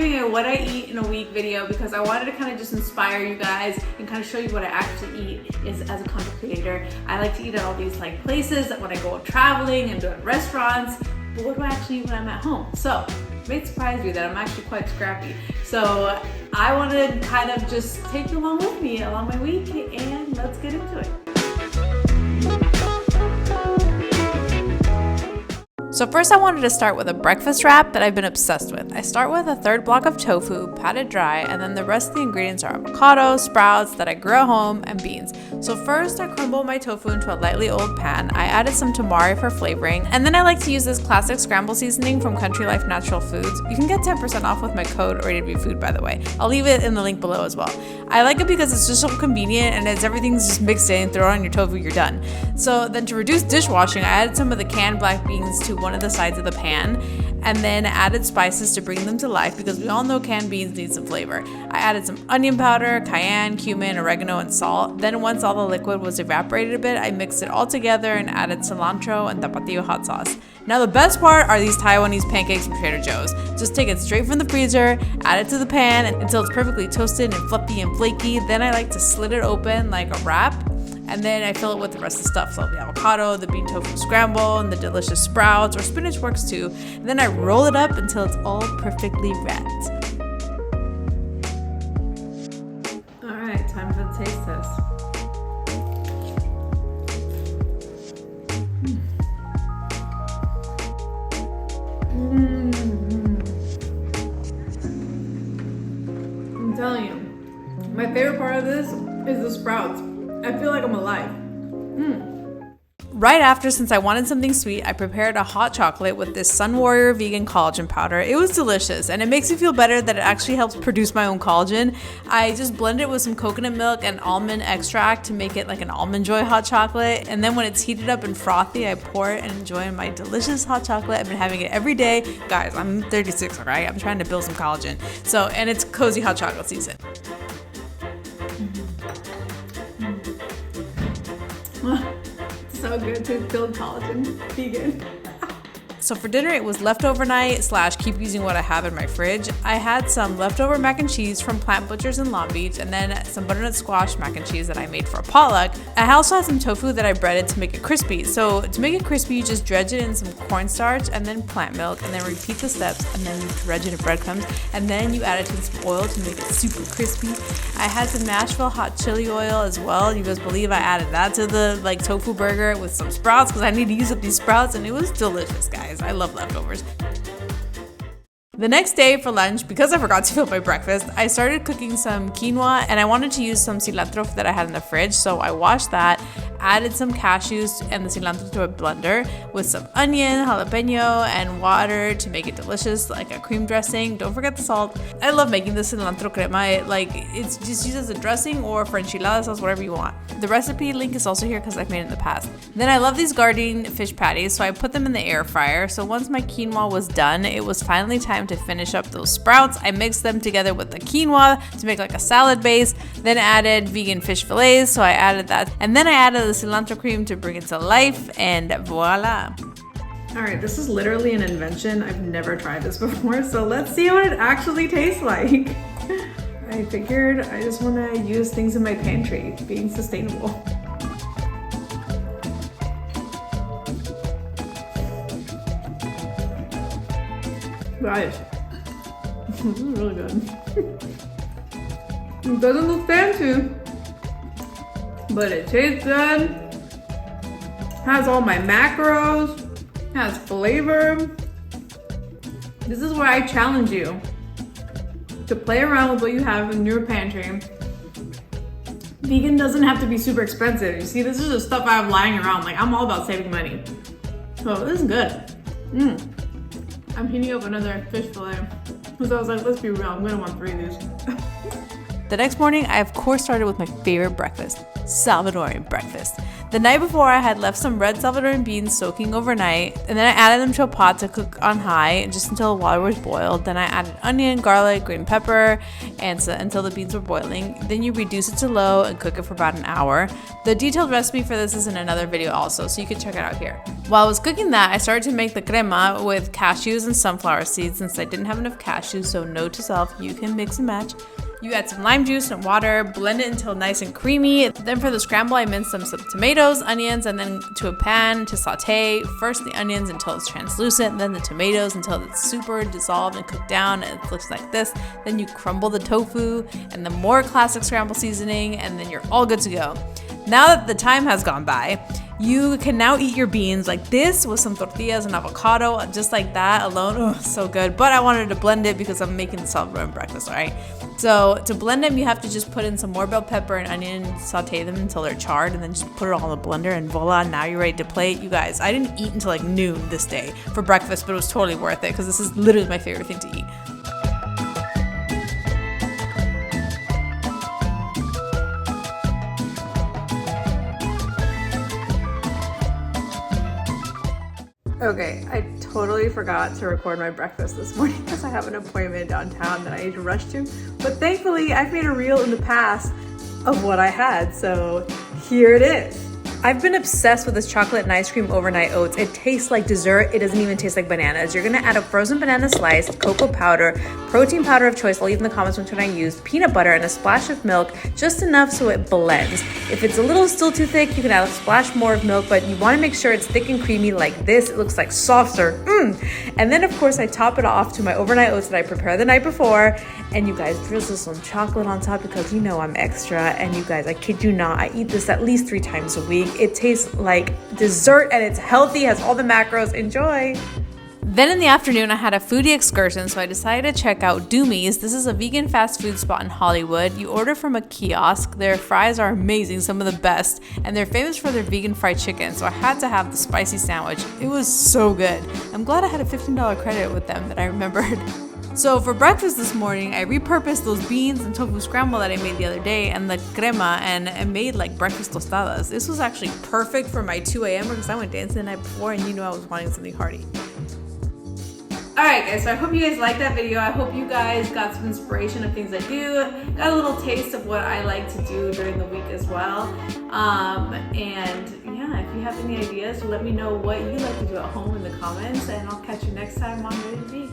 doing a what I eat in a week video because I wanted to kind of just inspire you guys and kind of show you what I actually eat as a content creator. I like to eat at all these like places that when I go out traveling and doing restaurants, but what do I actually eat when I'm at home? So it may surprise you that I'm actually quite scrappy. So I want to kind of just take you along with me along my week, and let's get into it. So first I wanted to start with a breakfast wrap that I've been obsessed with. I start with a third block of tofu, patted dry, and then the rest of the ingredients are avocado, sprouts that I grew at home, and beans. So first I crumble my tofu into a lightly oiled pan. I added some tamari for flavoring, and then I like to use this classic scramble seasoning from Country Life Natural Foods. You can get 10% off with my code RATEDVFOOD, by the way. I'll leave it in the link below as well. I like it because it's just so convenient, and as everything's just mixed in, throw it on your tofu, you're done. So then to reduce dishwashing, I added some of the canned black beans to one of the sides of the pan, and then added spices to bring them to life because we all know canned beans need some flavor. I added some onion powder, cayenne, cumin, oregano, and salt. Then once all the liquid was evaporated a bit, I mixed it all together and added cilantro and tapatio hot sauce. Now the best part are these Taiwanese pancakes from Trader Joe's. Just take it straight from the freezer, add it to the pan until it's perfectly toasted and fluffy and flaky. Then I like to slit it open like a wrap, and then I fill it with the rest of the stuff, so the avocado, the bean tofu scramble, and the delicious sprouts, or spinach works too. And then I roll it up until it's all perfectly wrapped. All right, time for the taste test. I'm telling you, my favorite part of this is the sprouts. I feel like I'm alive. Right after, since I wanted something sweet, I prepared a hot chocolate with this Sun Warrior vegan collagen powder. It was delicious, and it makes me feel better that it actually helps produce my own collagen. I just blend it with some coconut milk and almond extract to make it like an Almond Joy hot chocolate. And then when it's heated up and frothy, I pour it and enjoy my delicious hot chocolate. I've been having it every day. Guys, I'm 36, all right? I'm trying to build some collagen. So, and it's cozy hot chocolate season. So good to build collagen vegan. So for dinner, it was leftover night / keep using what I have in my fridge. I had some leftover mac and cheese from Plant Butchers in Long Beach, and then some butternut squash mac and cheese that I made for a potluck. I also had some tofu that I breaded to make it crispy. So to make it crispy, you just dredge it in some cornstarch and then plant milk, and then repeat the steps, and then you dredge it in breadcrumbs, and then you add it to some oil to make it super crispy. I had some Nashville hot chili oil as well. You guys believe I added that to the tofu burger with some sprouts because I need to use up these sprouts, and it was delicious, guys. I love leftovers. The next day for lunch, because I forgot to fill my breakfast, I started cooking some quinoa, and I wanted to use some cilantro that I had in the fridge, so I washed that, added some cashews and the cilantro to a blender with some onion, jalapeno, and water to make it delicious, like a cream dressing. Don't forget the salt. I love making the cilantro crema. It's just used as a dressing or for enchilada sauce, whatever you want. The recipe link is also here because I've made it in the past. Then I love these gardening fish patties, so I put them in the air fryer. So once my quinoa was done, it was finally time to finish up those sprouts. I mixed them together with the quinoa to make like a salad base, then added vegan fish fillets, so I added that, and then I added the cilantro cream to bring it to life, and voila. All right, this is literally an invention. I've never tried this before, so let's see what it actually tastes like. I figured I just want to use things in my pantry, being sustainable. Guys, this is really good. It doesn't look fancy, but it tastes good. Has all my macros, has flavor. This is where I challenge you to play around with what you have in your pantry. Vegan doesn't have to be super expensive. You see, this is just stuff I have lying around. Like, I'm all about saving money. So this is good. I'm heating up another fish fillet because I was like, let's be real, I'm gonna want 3 of these. The next morning, I of course started with my favorite breakfast, Salvadorian breakfast. The night before, I had left some red Salvadoran beans soaking overnight, and then I added them to a pot to cook on high just until the water was boiled. Then I added onion, garlic, green pepper, and until the beans were boiling. Then you reduce it to low and cook it for about an hour. The detailed recipe for this is in another video also, so you can check it out here. While I was cooking that, I started to make the crema with cashews and sunflower seeds since I didn't have enough cashews, so note to self, you can mix and match. You add some lime juice and water, blend it until nice and creamy. Then for the scramble, I minced some tomatoes, onions, and then to a pan to saute. First the onions until it's translucent, then the tomatoes until it's super dissolved and cooked down and it looks like this. Then you crumble the tofu and the more classic scramble seasoning, and then you're all good to go. Now that the time has gone by, you can now eat your beans like this with some tortillas and avocado, just like that alone. Oh, so good. But I wanted to blend it because I'm making the Salvadoran breakfast, all right? So to blend them, you have to just put in some more bell pepper and onion, saute them until they're charred, and then just put it all in the blender, and voila, now you're ready to plate. You guys, I didn't eat until like noon this day for breakfast, but it was totally worth it because this is literally my favorite thing to eat. Okay, I totally forgot to record my breakfast this morning because I have an appointment downtown that I need to rush to. But thankfully, I've made a reel in the past of what I had, so here it is. I've been obsessed with this chocolate and ice cream overnight oats. It tastes like dessert. It doesn't even taste like bananas. You're gonna add a frozen banana slice, cocoa powder, protein powder of choice, I'll leave in the comments which one I use, peanut butter, and a splash of milk, just enough so it blends. If it's a little still too thick, you can add a splash more of milk, but you wanna make sure it's thick and creamy like this. It looks like softer. And then of course I top it off to my overnight oats that I prepared the night before, and you guys drizzle some chocolate on top because you know I'm extra. And you guys, I kid you not, I eat this at least 3 times a week. It tastes like dessert and it's healthy, has all the macros. Enjoy. Then in the afternoon, I had a foodie excursion, so I decided to check out Doomies. This is a vegan fast food spot in Hollywood. You order from a kiosk. Their fries are amazing, some of the best, and they're famous for their vegan fried chicken, so I had to have the spicy sandwich. It was so good. I'm glad I had a $15 credit with them that I remembered. So for breakfast this morning, I repurposed those beans and tofu scramble that I made the other day and the crema, and I made like breakfast tostadas. This was actually perfect for my 2 a.m. because I went dancing the night before and you know I was wanting something hearty. Alright guys, so I hope you guys liked that video. I hope you guys got some inspiration of things I do, got a little taste of what I like to do during the week as well. And yeah, if you have any ideas, let me know what you like to do at home in the comments, and I'll catch you next time on Rated V.